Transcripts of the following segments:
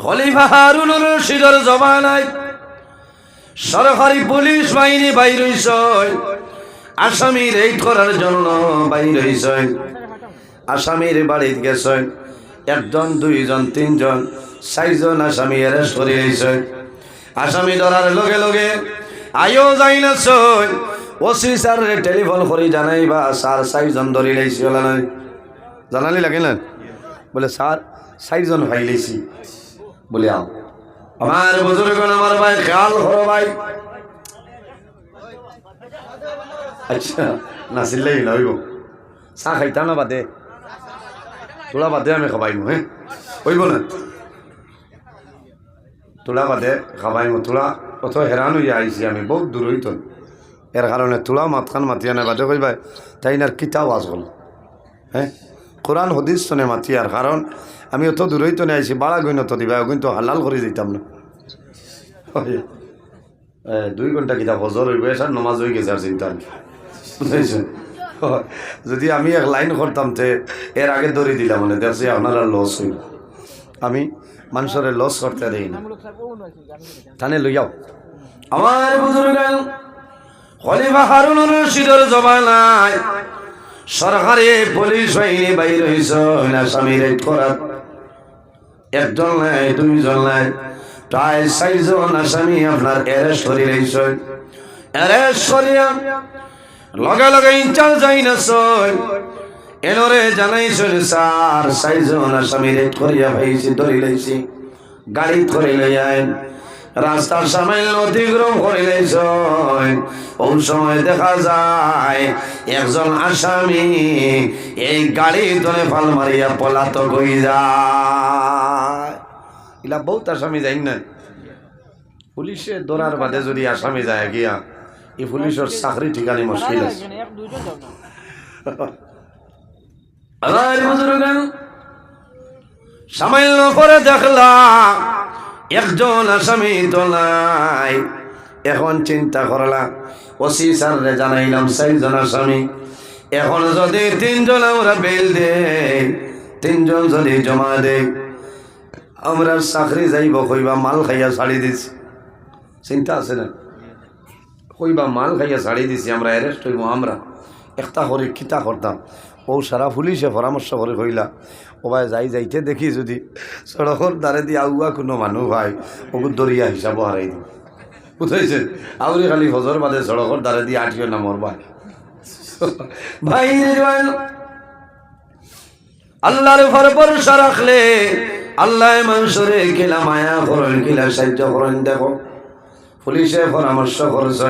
খলিফা হারুনুর রশিদের জমানায় সরকারি পুলিশ বাহিনী বাইর হইছে আসামি রেড করার জন্য বাইর হইছে। আসামির বাড়িতে গেছে, একজন দুইজন তিনজন চারজন আসামি অ্যারেস্ট করে হয়েছে। আসামি ধরার লগে লগে আইও যাই না ছয় ওসি স্যার টেলিফোন করে জানাইবা স্যার চারজন ধরে লাইছি বলা নাই জানালি লাগে না বলে স্যার চারজন ভাই লাইছি বলে আও আমার বুজুর্গ আমার ভাই খেয়াল করো ভাই। আচ্ছা না চিল্লাই না হইব চাহ খাইতা না বাদে তোলা বাদে আমি খাবাইমু হ্যাঁ হইব না তোলা বাদে খাবাইমু তোলা অত হেরান হইয়া আইছি আমি বহুত দূর হইত এর কারণে তোলা মাতখান মাতিয়া না বাদে কইবা তাই না কিতাব আজ হল হ্যাঁ কোরআন হদিস শোনে মাতিয়ার কারণ আমি অত দূর হইত না আইছি বাড়া গইন তো দিবা কিন্তু হালাল করে দিতাম না 2 ঘন্টা কিতাব হজর হইব এসার নমাজ হয়ে গেছে আর চিন্তা বুঝেছেন। যদি আমি এক লাইন করতাম তে এর আগে দৌড়ে দিলাম মানে দেখছি আপনারা লস হইব। আমি মানুষের লস করতে দেই না থানে লইয়াও আমার বুজুর্গ খলিফা হারুনুর রশিদের জমানায় সরকারি পুলিশ বাহিনী বাইর হইছে আসামি রেড করার। একজন নাই দুইজন নাই প্রায় 4 জন আসামি আপনার অ্যারেস্ট করে রইছে। অ্যারেস্ট করিয়া লগে লগে ইনচার্জ যাই না এনরে জানাইছেন স্যার 4 জন আসামি রেড করিয়া পাইছি ধরে লাইছি গাড়ি ধরে লইয়াই রাস্তার সামান্য অতিক্রম করে লাইছ। ওই সময় দেখা যায় একজন আসামি এই গাড়ি ধরে ফাল মারিয়া পলাতক হয়ে যায়। ইলা বহুত আসামি যাই না পুলিশে ধরার বাদে যদি আসামি যায় গিয়া এই পুলিশের চাকরি ঠিকানি মুশকিল আছে। সামান্য করে দেখলাম একজন আসামি তো নাই। এখন চিন্তা করলাম ওসি স্যাররে জানাইলাম 4 জন আসামি। এখন যদি 3 জন আমরা বেল দেই 3 জন যদি জমা দেই আমরা চাকরি যাইব কইবা মাল খাইয়া ছাড়ি দিছি চিন্তা আছে না কইবা মাল খাইয়া ছাড়ি দিছি আমরা অ্যারেস্ট হইব। আমরা একটা করে কিতা করতাম ও সারা পুলিশে পরামর্শ করে কইলা ও ভাই যাইতে দেখি যদি সড়কর দ্বারে দিয়ে আগুয়া কোনো মানুষ ভাই ওগুলো দরিয়া হিসাবও হারাই দিই বুঝাইছে আউরি খালি ফজর বাদে সড়কর দ্বারে দিয়ে আটিও না মর ভাই ভাই আল্লাহর উপর ভরসা রাখলে আল্লাহ মানুষরে কিলা মায়া করেন কিলা সাহায্য করেন। দেখো পুলিশে পরামর্শ করেছে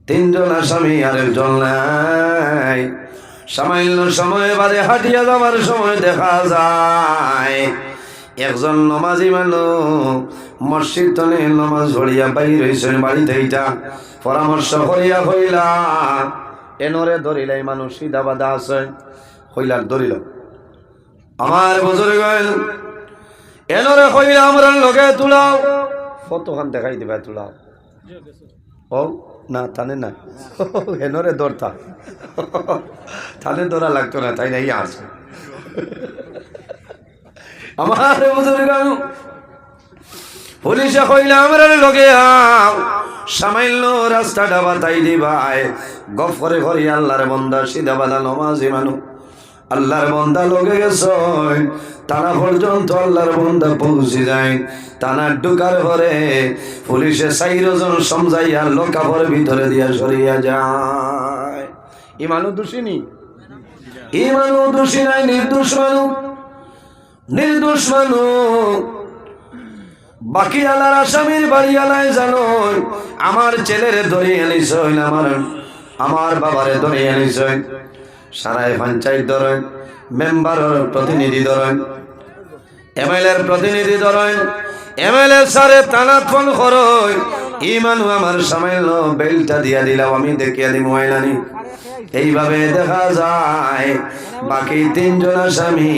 3 জন আসামি আর একজন নাই। সামান্য সময় বাদে হাঁটিয়া যাওয়ার সময় দেখা যায় একজন নমাজি মানুষ মসজিদ তনে নমাজ পড়িয়া বাইর হইছেন বাড়িতে। এইটা পরামর্শ করিয়া হইলা এনরে ধরিলাই মানুষ সিধা বাধা আছে হইলার ধরিল আমার বুজুর্গ এনরে কইলা আমরা লগে তুলাও কতখান দেখাই দিবা তুলাও ও না থানে না এনরে দরতা থানে ধরা লাগতো না তাই নাই আসে আমার বুজুর্গ পুলিশে কইলা আমরা লগে সামান্য রাস্তাটা বাতাই দিবাই গফ করে ঘরে আল্লাহর বন্দা সিধা বাধা নমাজি মানুষ আল্লাহর বন্দা লগে গেছে তারা পর্যন্ত আল্লাহর বন্দা পৌঁছে যায়। তানা ঢুকার পরে পুলিশে 4 জন সমঝাইয়া লোকাপর ভিতরে দিয়া সরিয়া যায়। এই মানুষ দোষী নি এই মানুষ দোষী নাই নির্দোষ মানুষ নির্দোষ মানুষ। বাকি আল্লাহর আসামির বাড়ি আলাই জানো আমার ছেলেরে ধরে এনেছেন আমার বাবারে ধরে এনেছেন সারায় পঞ্চায়েত ধরেন মেম্বারের প্রতিনিধি ধরেন এমএলএর প্রতিনিধি ধরেন এমএলএ সারে টানা ফোন করই ইমানু আমার সামান্য বেলটা দিয়া দিলাম আমি দেখিয়া দিই ময়নানি। এইভাবে দেখা যায় বাকি 3 জন আসামি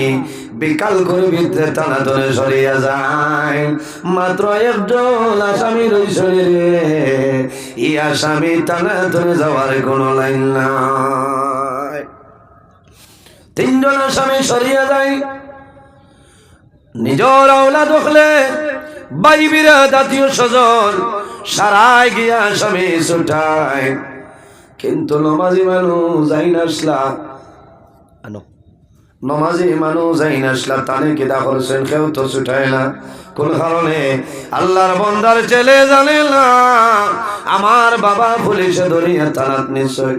বিকাল করে ভিতরে টানা ধরে সরিয়া যায়। মাত্র 1 জন আসামি রইছে রে এই আসামি টানা ধরে যাওয়ার কোনো লাইন নাই। 3 জন আসামি সরিয়া যায় নিজের আওলাদ হলে বাইবিরা জাতীয় স্বজন সারাই গিয়া স্বামী ছুটায়, কিন্তু নমাজি মানুষ যাই না আসলা নমাজি মানুষ যাই না আসলা তানে কিতা করছেন কেউ তো ছুটায় না। কোন কারণে? আল্লাহর বন্দার ছেলে জানে না আমার বাবা পুলিশে ধরিয়া থানাত নিশ্চয়,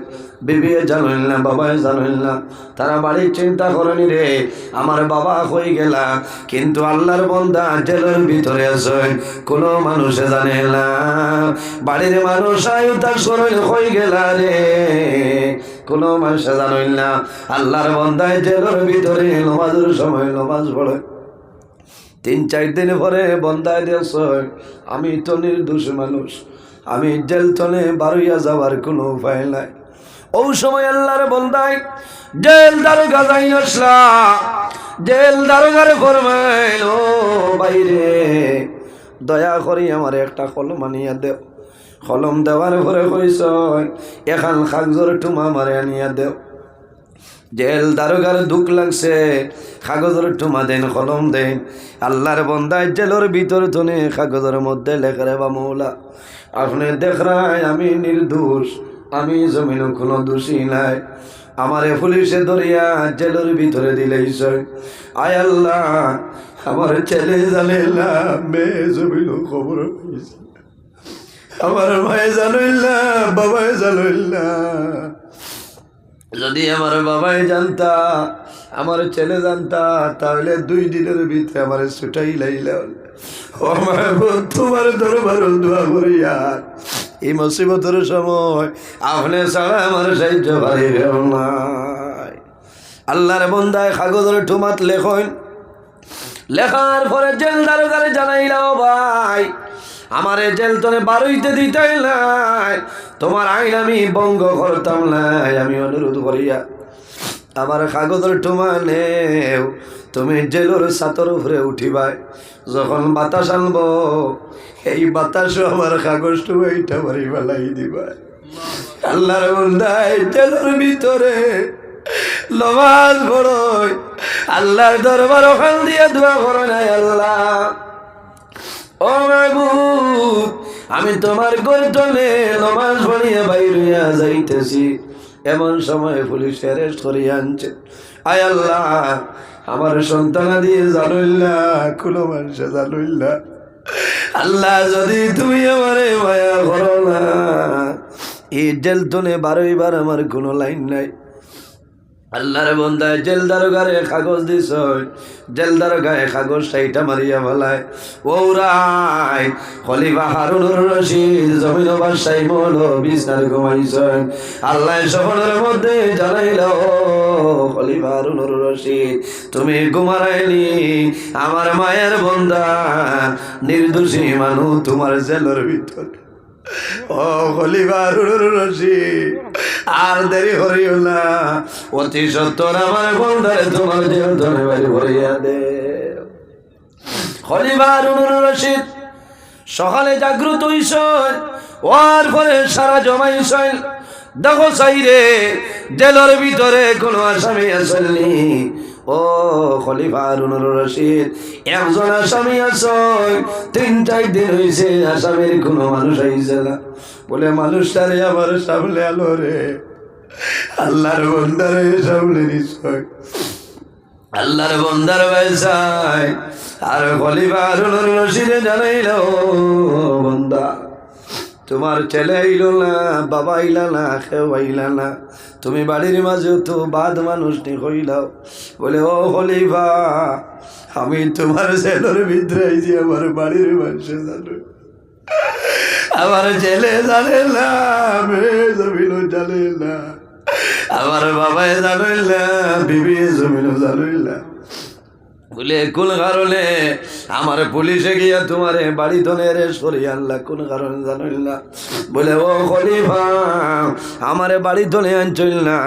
বিবি জানিল না, বাবাই জানিল না, তারা বাড়ির চিন্তা করেনি রে আমার বাবা হয়ে গেলা, কিন্তু আল্লাহর বন্দা জেলের ভিতরে আছে কোনো মানুষে জানে না। বাড়ির মানুষ তার শরীর হয়ে গেলা রে কোনো মানুষে জানিল না। আল্লাহর বন্দায় জেলের ভিতরে নমাজের সময় নমাজ পড়ে 3-4 দিন পরে বন্দায় দিয়েছ, আমি তো নির্দোষ মানুষ, আমি জেল তলে বারুইয়া যাওয়ার কোনো উপায় নাই। ও সময় আল্লাহর বন্দায় জেল দারোগা যাই আসলা, জেল দারোগারে ফরমাইল ও বাইরে দয়া করি আমার একটা কলম আনিয়া দেও। কলম দেওয়ার পরে কইস এখান কাগজের টুমা মারে আনিয়া দেও। জেল দারোগার দুঃখ লাগছে, কাগজের টুমা দেন, কলম দেন। আল্লাহর বন্দায় জেলের ভিতর তনে কাগজের মধ্যে লেখা রে বা মৌলা আপনি দেখরাই আমি নির্দোষ, আমি জমিন কোনো দোষী নাই, আমারে পুলিশে ধরিয়া জেলের ভিতরে দিলেইছ। আয় আল্লাহ আমার ছেলে জানে না, মেয়ে জমিন খবর হয়েছে, আমার ভাই জানিল না, বাবাই জানিল না। যদি আমার বাবাই জানতা, আমার ছেলে জানতা, তাহলে 2 দিনের ভিতরে আমার ছুটাই লাইল। তোমার দরবার দোয়া করিয়া এই মুসিবতের সময় আপনি ছাড়া আমার সাহায্য পাইবে নাই। আল্লাহর বন্দায় কাগজের ঠুমাত লেখন, লেখার পরে জেল দারোগারে জানাইলাও ভাই আমার জেল তলে বারুইতে দিতাই নাই, তোমার আইন আমি ভঙ্গ করতাম নাই, আমি অনুরোধ করিয়া আমার কাগজের টুমা নেও, তুমি জেলের ছাতর উপরে উঠিবাই, যখন বাতাস আনবো এই বাতাসও আমার কাগজ টুমা এইটা বাড়ি বেলাই দিবাই। আল্লাহর বন্দায় জেলের ভিতরে নমাজ পড়ই, আল্লাহর দরবার ওখান দিয়ে দোয়া করো নাই আল্লাহ ও মাহবুব আমি তোমার গর্দনে নমাজ পড়িয়া বাইরিয়া যাইতেছি, এমন সময় পুলিশ অ্যারেস্ট করিয়া আনছে। আয় আল্লাহ আমার সন্তান দিয়ে জানুল্লা কোনো মানুষে জানুল্লা, আল্লাহ যদি তুমি আমারে মায়া করো না, এই জেল তনে 12 বার আমার কোনো লাইন নাই। আল্লাহর বন্দায় জেল দারোগারে কাগজ দিছ, জেল দারোগায় কাগজ সাইটা মারিয়া বলায় ওরাই খলিফা হারুনুর রশিদ জমিন বাদশাহী মৌল বিছনার ঘুমাইছেন। আল্লাহ স্বপ্নের মধ্যে জানাইল খলিফা হারুনুর রশিদ তুমি ঘুমারাইনি, আমার মায়ের বন্দা নির্দোষী মানুষ তোমার জেলের ভিতর। ও খলিফা হারুনুর রশিদ আর দেরি করিও না, অতি সত্তর আমার বন্দারে তোমার জেল ধরে বাড়ি ভরিয়া দে। খলিফা হারুনুর রশিদ সকালে জাগ্রত হইছেন, ওর পরে সারা জমাইছেন, দেখো চাইরে জেলের ভিতরে কোনো আসামি আসেননি। ও খলিফা হারুনুর রশিদ একজন আসামি আছেন, 3-4 দিন হয়েছে আসামির কোনো মানুষ আইছে না। বলে মানুষটারে আমার সামনে আলো রে, আল্লাহর বন্দারে সামনে নিশ্চয়, আল্লাহর বন্দার ভাইসাই। আর খলিফা হারুনুর রশিদে জানাইল বন্দা তোমার ছেলে আইল না, বাবা আইলা না, কেউ আইলা না, তুমি বাড়ির মাঝে তো বাদ মানুষ নি হইলাও। বলে ও খলিফা আমি তোমার ছেলের ভিতরে আইছি, আমার বাড়ির মানুষে জানো, আমার ছেলে জানে না, মেয়ে জমিন জানে না, আমার বাবাই জানে না, বিবি জমিন জানে না। বলে কোন কারণে আমার পুলিশে গিয়া তোমারে বাড়ি ধরে সরিয়ে আনলা, কোন কারণে জানিল না? বলে ও খলিফা আমারে বাড়ি ধরে আনছিল না,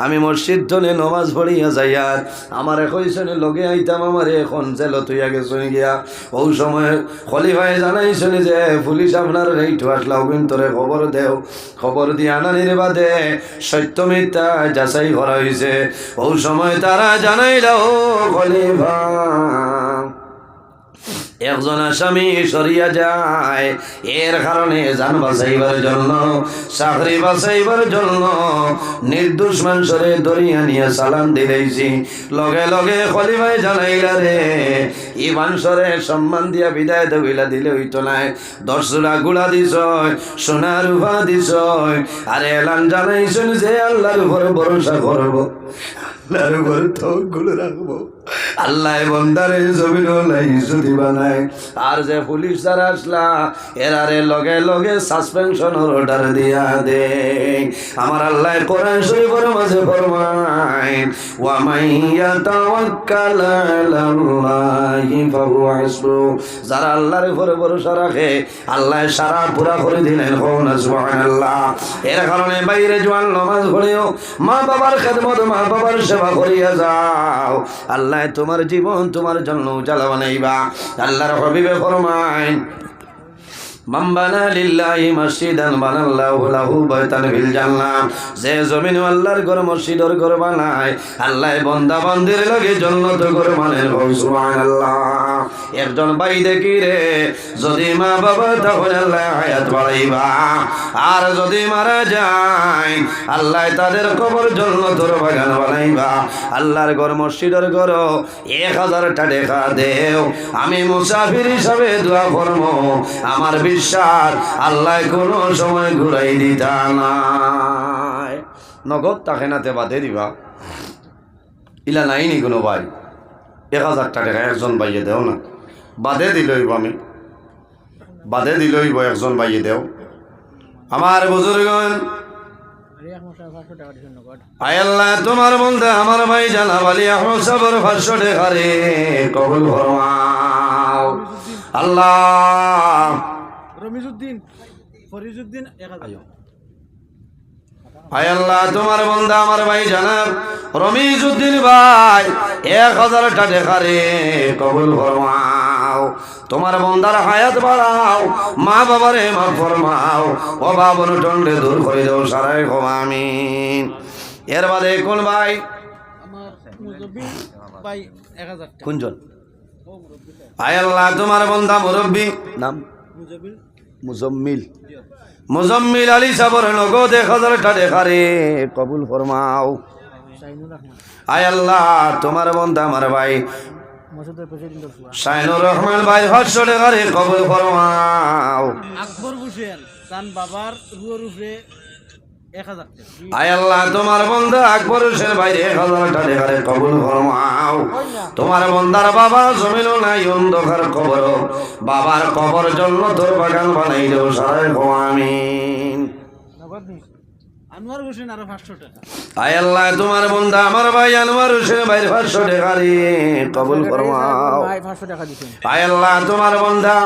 আমি মসজিদ ধরে নমাজ পড়িয়া যাই, আর আমারে কইসনে লগে আইতাম, আমারে এখন জেল তুইয়া গেছন গিয়া। ও সময় খলিফায় জানাইছেন যে পুলিশ আপনার এইটু আসলাও, কিন্তু খবর দেও, খবর দিয়ে আনানির বাদে সত্য মিথ্যা যাচাই করা হয়েছে। ও সময় তারা জানাইল ও খলিফা একজন আসামি সরিয়া যায়, এর কারণে জান বাঁচাইবার জন্য, চাকরি বাঁচাইবার জন্য নির্দোষ মানুষরে দরিয়া নিয়ে চালান দিলেছি। লগে লগে খলিফায় জানাইলা রে ই মানুষরে সম্মান দিয়া বিদায় দেবিলা দিলে হইতো নাই। 10 জোড়া গুড়া দিছ, সোনা রূপা দিছ, আর এলান জানাইছেন যে আল্লাহর উপর ভরসা করব, আল্লাহর উপর তওয়াক্কুল রাখবো। আল্লাহ বন্দারে জমিন যদি বানায়। আর যে পুলিশ যারা আসলা এরারে লগে লগে সাসপেনশনের অর্ডার দিয়া দে। আমার আল্লাহ কোরআন শরীফের মাঝে ফরমায় ওয়া মাইয়া তাওয়াক্কাল আলাল্লাহি ফাহুয়া হাসবুহ, যারা আল্লাহর উপরে ভরসা রাখে আল্লাহ সারা পুরা করে দিলেন। সুবহানাল্লাহ। এর কারণে বাইরে জোয়ান নামাজ পড়িও, মা বাবার খেদমত, মা বাবার সেবা করিয়া যাও। আল্লাহ তোমার জীবন তোমার জন্য উজালা বানাইবা। আল্লাহর হাবিবে ফরমায় মান বানা লিল্লাহি মসজিদান বানাল্লাহু লাহু বাইতান ফিল জান্নাহ, যে জমিন আল্লাহর ঘর মসজিদের ঘর বানায় আল্লাহ বান্দা বান্দির লাগে জান্নাত ঘর বানায়। সুবহানাল্লাহ। একজন ভাই দেখি রে যদি মা বাবা তখন আল্লাহ হায়াত বাড়াইবা, আর যদি মারা যায় আল্লাহ তাদের কবর জান্নাতের বাগান বানাইবা। আল্লাহর ঘর মসজিদের ঘর 1000টা টাকা দেও, আমি মুসাফির হিসাবে দোয়া করব, আমার বিশ্বাস আল্লাহ কোনো সময় ঘুরাই দিতা নাই। নগদ তাকে নাতে বাদে দিবা ইলা নাইনি কোনো ভাই। 1000টা টাকা একজন ভাইয়ে দেও না, বাদে দিলইব, আমি বাদে দিলইব, একজন ভাইয়ে দেও। আমার বুজুর্গণ আয় আল্লাহ তোমার বলতে আমার ভাই জানাবালি আহমদ সাবর 500 টাকা রে কবুল ফরমাও। আল্লাহ রমিজউদ্দিন ফরিজউদ্দিন 1000। আয় আল্লাহ তোমার বন্ধা আমার ভাই জানাব রমিজউদ্দিন ভাই 1000টা টাকা রে কবুল ফরমাও। তোমার বন্দার হায়াত বাড়াও, মা বাবারে মাফ ফরমাও, অভাব অনটনরে দূর করে দাও, সারাই ক্ষমা আমিন। এর বাদে কোন ভাই? আমার মুজব্বি ভাই 1000 টাকা। কোনজন? আয় আল্লাহ তোমার বন্ধা মুরব্বি নাম মুজব্বিল মুজম্মিল, মুজম্মিল আলী সাবর নগদ 1000টা টাকা রে কবুল ফরমাও। শাইনুর রহমান। আয় আল্লাহ তোমার বন্ধা আমার ভাই মসজিদের প্রেসিডেন্ট শাইনুর রহমান ভাই 500 টাকা রে কবুল ফরমাও। আকবর হোসেন তান বাবার রুয়ের উপরে 1000 টাকা। আয় আল্লাহ তোমার বন্ধা আকবর হোসেন ভাই 1000টা টাকা রে কবুল ফরমাও। তোমার বন্দার বাবা জমিনও নাই, অন্ধকার কবর, বাবার কবর জন্য তোর বাগান বানাই দেও, সারাই ক্ষমা আমিন। নগদ নিস আনোয়ার হোসেন আরো 500 টাকা। আয় আল্লাহ তোমার বন্ধা আমার ভাই আনোয়ার হোসেন ভাই 500 টাকা রে কবুল ফরমাও। ভাই 500 টাকা দিছেন। আয় আল্লাহ তোমার বন্ধা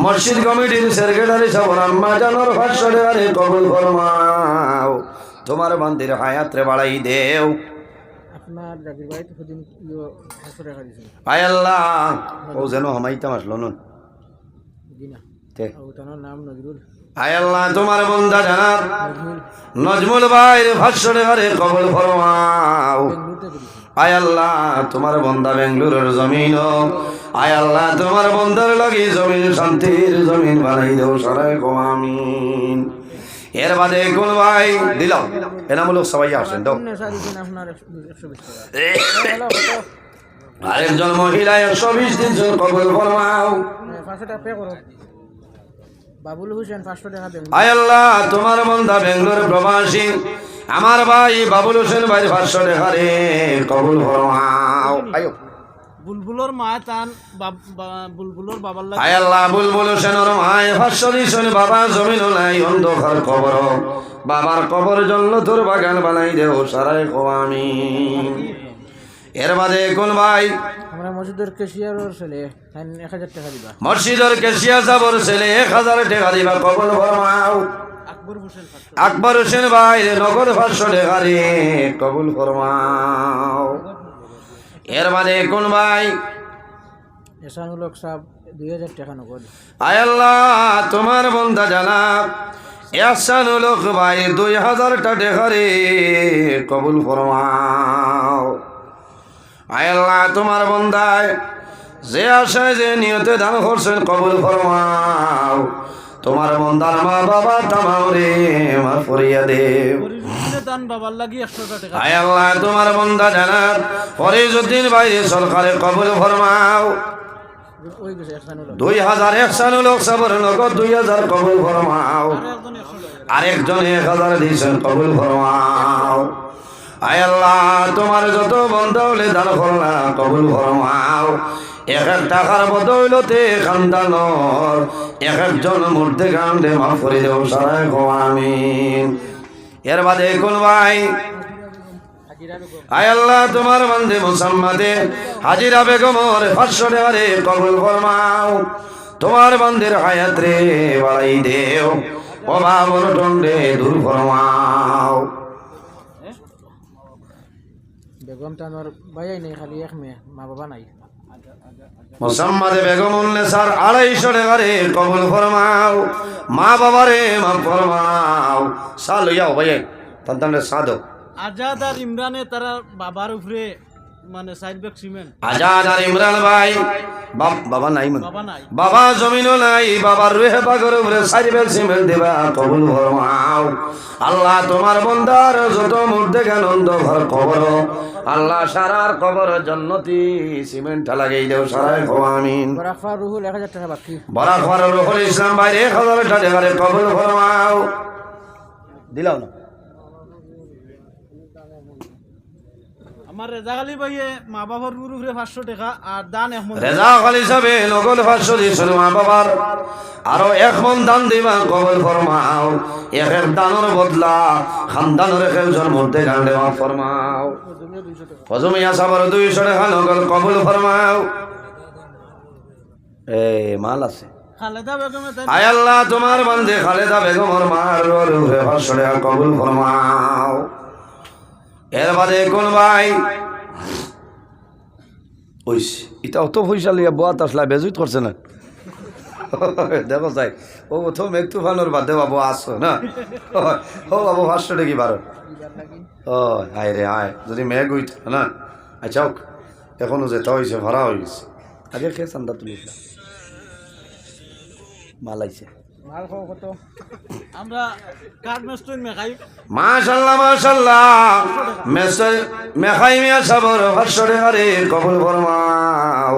মসজিদ কমিটির সেক্রেটারি সাহেব আম্মা জানোর 500 টাকা রে কবুল ফরমাও। তোমার বান্দির হায়াত রে বাড়াই দেও। আপনার জাকির ভাই তো সেদিন 500 টাকা দিছেন। আয় আল্লাহ ও যেন হামাইতাম আসলো নুন দিনা তে। ও তার নাম নজরুল। আয় আল্লাহ তোমার বন্ধা জানাব নজরুল নজমুল ভাই 500 টাকা রে কবুল ফরমাও। বেঙ্গলুরুতে দিছেন। আয় আল্লাহ তোমার বন্ধা বেঙ্গলুরের জমিন, আয় আল্লাহ তোমার বন্ধার লাগি জমিন শান্তির জমিন বানাই দেও, সারাই ক্ষমা আমিন। এর বাদে কোন ভাই দিল এনামূলক সবাই আসেন তো। নেশা দিছেন আপনার 120 টাকা। আরেকজন মহিলা 120 দিন কবুল ফরমাও। 500 টাকা পে করো। বাবুল হোসেন 500 টাকা দেন। আয় আল্লাহ তোমার বন্ধা বেঙ্গলোর প্রবাসী আমার ভাই বাবুল হোসেন ভাই 500 টাকা রে কবুল ফরমাও। আয়ো বুলবুলর মা তান বুলবুলর বাবার লাগে। আয় আল্লাহ বুলবুল হোসেনের মায় 500 দিছেন, বাবা জমিন নাই, অন্ধকার কবর, বাবার কবর জন্য তোর বাগান বানাই দেও, সারাই ক্ষমা আমিন। এর বাদে কোন ভাই? আমরা মসজিদের ক্যাশিয়ারের ছেলে 1000 টাকা দিবা। মসজিদের কেশিয়া সাবর ছেলে 1000 টাকা দিবা, কবুল ফরমাও। আকবর হোসেন 500। আকবর হোসেন ভাই নগদ 500 টাকা রে কবুল ফরমাও। এর বাদে কোন ভাই? এসানুল হক সাহেব 2000 টাকা নগদ। আয় আল্লাহ তোমার বন্ধা জানাব এহসানুল হক ভাই 2000 টাকা রে কবুল ফরমাও। আয় আল্লাহ তোমার বন্দায় যে আশায় যে নিয়তে দান করছেন কবুল ফরমাও। তোমার বন্দার মা বাবা তামাও রে মাফ করিয়া দেও। ফরিদুদ্দিনে দান বাবার লাগি 100 টাকা। আয় আল্লাহ তোমার বন্দা জানাব ফরিদুদ্দিন ভাই সরকারে কবুল ফরমাও। ওই গেছে একসান হলো 2000 একসান লোক সবর নগদ 2000 কবুল ফরমাও। আর একজন 100 টাকা। আরেকজন 1000 দিয়েছেন কবুল ফরমাও। আয় আল্লাহ তোমার যত বন্ধা হলে দান করলা কবুল ফরমাও। এক এক টাকার বদৌলতে খানদানর এক একজন মূর্তি কান্দে মাফ করে দেও সারায় গো আমিন। এর বাদে কোন ভাই আয় আল্লাহ তোমার বান্দে মুসাম্মাদে হাজিরা বেগমর 500 টাকারে কবুল ফরমাও। তোমার বান্দের হায়াত রে বাড়াই দেও অভাব অনটন রে দূর ফরমাও। বেগম তানোর ভাই নাই, খালি এক মেয়ে, মা বাবা নাই। মুসাম্মাদে বেগম উন্নেসার 250 টাকারে কবুল ফরমাও। মা বাবারে মাফ ফরমাও। সা লইয়াও ভাই তান্তানে সাদো। আজাদ আর ইমরানে তারা বাবার উপরে মানে 4 ব্যাগ সিমেন্ট। আজাদ আর ইমরান ভাই বাবা নাই মানে বাবা নাই। বাবা জমিনও নাই, বাবার রুহে পাগর উপরে 4 ব্যাগ সিমেন্ট দেবা কবুল ফরমাও। আল্লাহ তোমার বন্দার যত মুর্দে আনন্দ ভর কবর আল্লাহ সারার কবর জান্নতি সিমেন্ট লাগাই দেও সারায় গো আমিন। বরাফা রুহুল 1000 টাকা বাকি। বরাফার রুহুল ইসলাম ভাই 1000 টাকারে কবুল ফরমাও। দিলাও না আমার রেজা আলী ভাইয়ে মা বাবার উপরে 500 টাকা আর দান এক মন। রেজা খালি হিসাবে নগদ 500 দিয়েছিল মা বাবার, আরো 1 মন দান দিবা কবুল ফরমাও। এক এক দানের বদলা খানদানের একজন মধ্যে গান্ডে মাফ ফরমাও। ফজমিয়া সাবর 200 টাকা নগদ কবুল ফরমাও। মাল আছে খালেদা বেগমে তাই আয় আল্লাহ তোমার বান্দে খালেদা বেগমর মার রূহে 500 টাকা কবুল ফরমাও। এর বাদে কোন ভাই ওইস এটা অত পয়সা লিয়া বোয়াত আসলা বেজুত করছে না দেখো যাই ও প্রথম একটু ফানোর বাদে বাবু আসো না ও বাবু 500 টাকি বারো ও আয় রে আয় যদি মেঘ হইত না আচ্ছা এখনো যেতে হয়েছে ভাড়া হয়ে গেছে আগে খেয়ে চান্দা তুলিস মালাইছে মাল খাও কত আমরা কার্ড মেস্টুন মেখাই মাশাআল্লাহ মাশাআল্লাহ মেসে মেখাই মিয়া সাবর 500 টাকারে কবুল ফরমাও।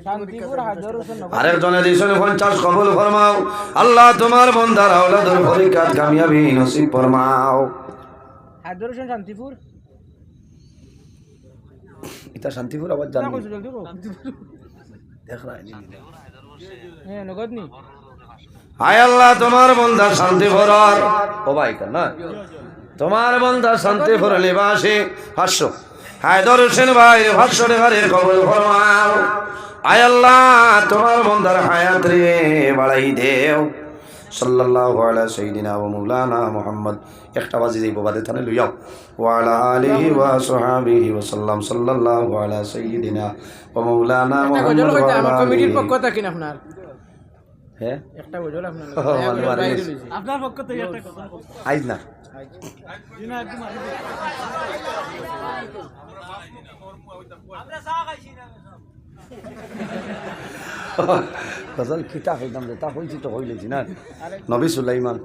শান্তিপুর হাজার হোসেন আরেকজনে দিয়েছেন 50 কবুল ফরমাও। আল্লাহ তোমার বন্দার আওলাদের পরীক্ষাত কামিয়াবি নসিব ফরমাও। হাজার হোসেন শান্তিপুর এটা শান্তিপুর আবার জানি জলদি কো দেখ রাইনি হ্যাঁ নগদ নি। হায় আল্লাহ তোমার বন্দা শান্তিপুরর ও ভাই না তোমার বন্দা শান্তিপুর নিবাসী 500 হায়দর হোসেন ভাই 500 টাকারে কবুল ফরমাও। আয় আল্লাহ তোমার বন্দার হায়াত রে বাড়াই দেও সাল্লাল্লাহু আলা সাইয়্যিদিনা ওয়া মাওলানা মুহাম্মদ। একটা বাজি যাইব বাদে থানে লইয়াও ওয়া আলা আলিহি ওয়া সাহাবিহি ওয়া সাল্লাম সাল্লাল্লাহু আলা সাইয়্যিদিনা ওয়া মাওলানা মুহাম্মদ ওয়া আলা কমিটির পক্ষ থেকে আপনার হ্যাঁ একটা গজল আপনার মানবারি আপনার পক্ষ থেকে একটা কথা আইজ না দিনা একদম আমরা চা খাইছি না গজল কিতা হইতাম তা হইছি তো হইলেছি না নবী সুলাইমান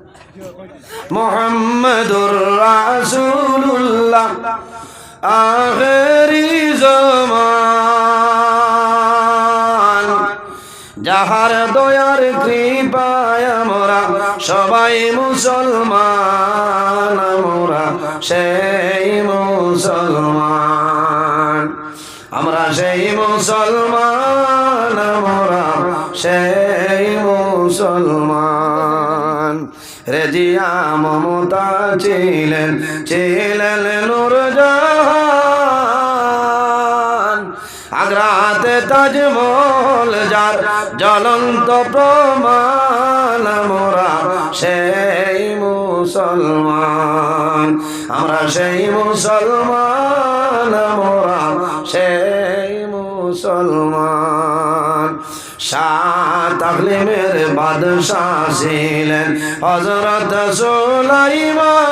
মুহাম্মাদুর রাসূলুল্লাহ আখিরি জামান যাহার দয়ার কৃপায় আমরা সবাই মুসলমান আমরা সেই মুসলমান আমরা সেই মুসলমান আমরা সেই মুসলমান রেজিয়া মমতা ছিলেন ছিলেন নূরজাহান আগ্রাতে তাজমহল যার জ্বলন্ত প্রমাণ আমরা সেই মুসলমান আমরা সেই মুসলমান আমরা সেই মুসলমান। শাহ তাকলিমের বাদশাহ ছিলেন হযরত সুলাইমান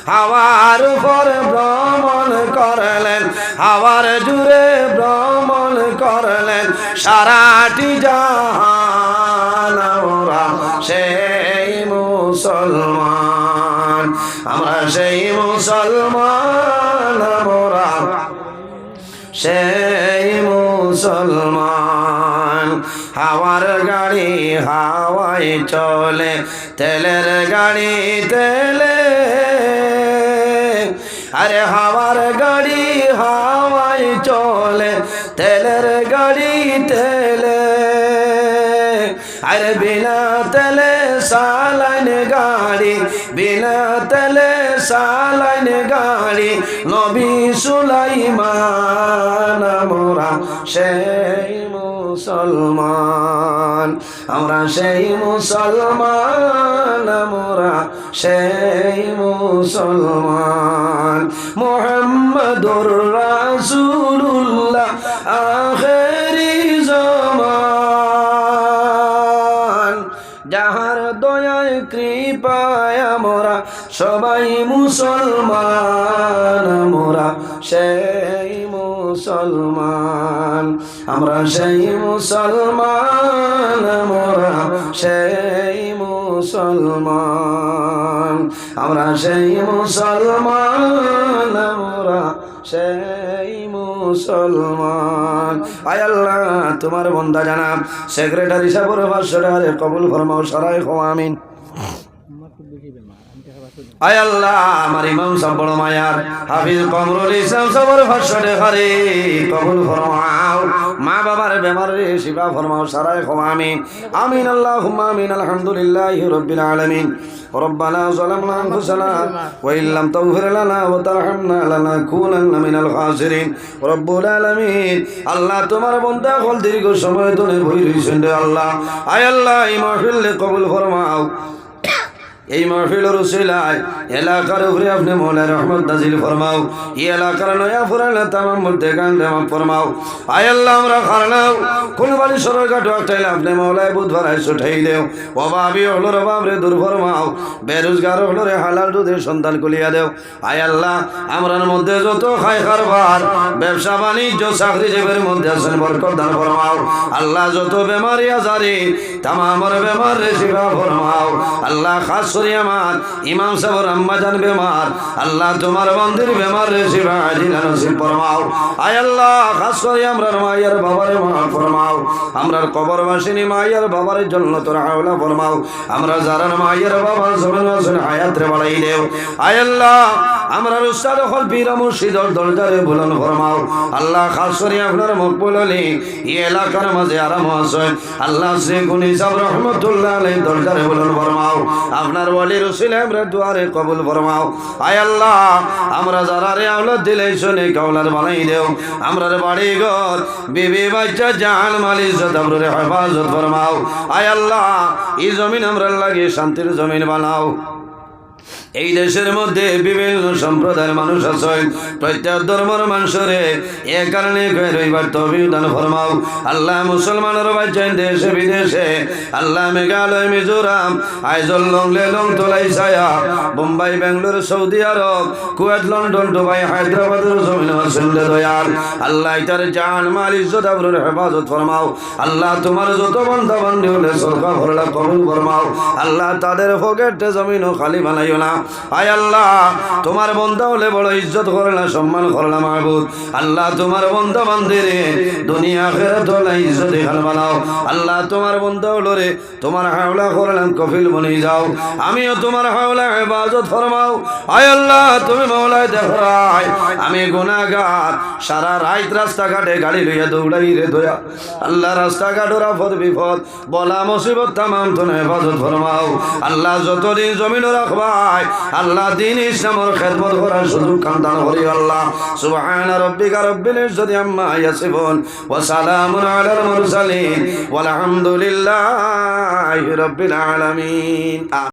হাওয়ার উপর ভ্রমণ করলেন, হাওয়ার জুড়ে ভ্রমণ করলেন সারাটি জাহান। আমরা সেই মুসলমান, আমরা সেই মুসলমান, আমরা সেই মুসলমান। হাওয়ার গাড়ি হাওয়ায় চলে, তেলের গাড়ি তেলে, আরে হাওয়ার গাড়ি হাওয়ায় চলে, তেলের গাড়ি তেলে, আরে বিনা তেলে সালাইন গাড়ি, বিনা তেলে সালাইন গাড়ি, নবী সুলাইমান। আমরা সেই মুসলমান, আমরা সেই মুসলমান, আমরা সেই মুসলমান। মুহাম্মাদুর রাসূলুল্লাহ আখেরি জামান, যাহার দয়ায় কৃপায় আমরা সবাই মুসলমান। আমরা সেই মুসলমান, আমরা সেই মুসলমান, আমরা সেই মুসলমান, আমরা সেই মুসলমান, আমরা সেই মুসলমান। আয় আল্লাহ, তোমার বন্দা জানাব সেক্রেটারি সাহেবের 500 টাকা কবুল ফরমাও, সারাই খো আমিন। আয় আল্লাহ, আমার ইমাম সাহেব বড় মায়ার হাফিজ কমরুল ইসলাম সাহেবের 500 টাকা কবুল ফরমাও, মা বাবার বেমার রে শিফা ফরমাও, সারাই খো আমিন। আমিন আল্লাহুম্মা আমিন। আলহামদুলিল্লাহি রাব্বিল আলামিন। ربنا ظلمنا أنفسنا وإن لم تغفر لنا وترحمنا لنكونن من الخاسرين رب العالمين। আল্লাহ তোমার বান্দা হল দীর্ঘ সময় ধরে ভয় রইছেন রে আল্লাহ। আয় আল্লাহ, এই মাহফিল কবুল ফরমাও। এই মাহফিলের উসিলায় এলাকার উপরে আপনি মৌলার রহমত নাজিল ফরমাও। এই এলাকার নয়া ফুরানা তামাম মধ্যে গান দেওয়া ফরমাও। আয় আল্লাহ, আমরা খারনাও কোন বাড়ি সরকার ঢাকটাইলে আপনি মৌলায় বুধবার আইসো ঠাই দেও। অভাবী হলো অভাবরে দূর ফরমাও, বেরোজগার হলো রে হালাল দুধের সন্তান কুলিয়া দেও। আয় আল্লাহ, আমরার মধ্যে যত খায় কারবার ব্যবসা বাণিজ্য চাকরিজীবীর মধ্যে আছেন বরকত দান ফরমাও। আল্লাহ, যত বেমারি আজারি তামামর বেমার রে শিফা ফরমাও। আল্লাহ, খাস আমার ইমাম সাহেবের আম্মা জান বেমার, আল্লাহ তোমার বন্দির বেমার রে শিফা আজিলা নসিব ফরমাও। আয় আল্লাহ, খাস করে আমরার মায়ের বাবার মাফ ফরমাও। আমরার কবরবাসিনী মায়ের বাবার জন্য তোর হাওলা ফরমাও। আমরা যারা মায়ের বাবা জমিন আছেন হায়াত রে বাড়াই দেও। আয় আল্লাহ, আমরার উস্তাদ হল পীর মুর্শিদর দরজারে বুলন্দ ফরমাও। আল্লাহ, খাস করে আপনার মকবুল আলী এই এলাকার মাঝে আরাম আছেন। আল্লাহ, শ্রী গুনি সাহেব রহমতুল্লাহ আলাইহি দরজারে বুলন্দ ফরমাও। আপনার ওয়ালির উসিলে আমরা দুয়ারে কবুল ফরমাও। আয় আল্লাহ, আমরা যারা রে আওলাদ দিলেছো নেক আওলাদ বানাই দেও। আমরার বাড়ি ঘর বিবি বাচ্চা জান মাল ইজ্জত আমরে হেফাজত ফরমাও। আয় আল্লাহ, এই জমিন আমরা লাগে শান্তির জমিন বানাও। এই দেশের মধ্যে বিভিন্ন সম্প্রদায়ের মানুষ আছেন, প্রত্যেক ধর্মের মানুষরে এ কারণে রইবার তৌফিক দান ফরমাও। আল্লাহ, মুসলমানের বাচ্চাই দেশে বিদেশে, আল্লাহ মেঘালয় মিজোরাম আইজল লংলে লং তোলাই ছায়া Bombay Bangalore Saudi Arab Kuwait London Dubai হায়দ্রাবাদের জমিন আছেন দয়াল। আল্লাহ, তার জান মাল ইজ্জত আবরুর হেফাজত ফরমাও। আল্লাহ, তোমার যত বান্দা বান্দি হলে সরকার ভরলা কবুল ফরমাও। আল্লাহ, তাদের পকেটে জমিন খালি বানাইও না। আয় আল্লাহ, তোমার বন্ধা হলে বড় ইজ্জত করলা, সম্মান করলা মাহবুব। আল্লাহ, তোমার বন্ধা বান্দিরে দুনিয়া আখিরাত হলে ইজ্জত হাল বানাও। আল্লাহ, তোমার বন্ধা হলো রে তোমার হাওলা করলাম কফিল বনে যাও। আমিও তোমার হাওলা ইবাদত ফরমাও। আয় আল্লাহ, তুমি মাওলায় দেখরাই আমি গুনাহগার, সারা রাত রাস্তাঘাটে গাড়ি লইয়া দৌড়াই রে দয়া। আল্লাহ, রাস্তাঘাটের আপদ বিপদ বলা মুসিবত তামাম তুমি হেফাজত ফরমাও। আল্লাহ, যতদিন জমিন রাখবাই আল্লাহ দিন ইসলামের খেদমত করার সুযোগ কান্দান করি। আল্লাহ, সুবহান রাব্বিকা রাব্বিল ইজ্জতি আম্মা ইয়াসিফুন ওয়া সালামুন আলাল মুরসালিন ওয়াল হামদুলিল্লাহি রাব্বিল আলামিন।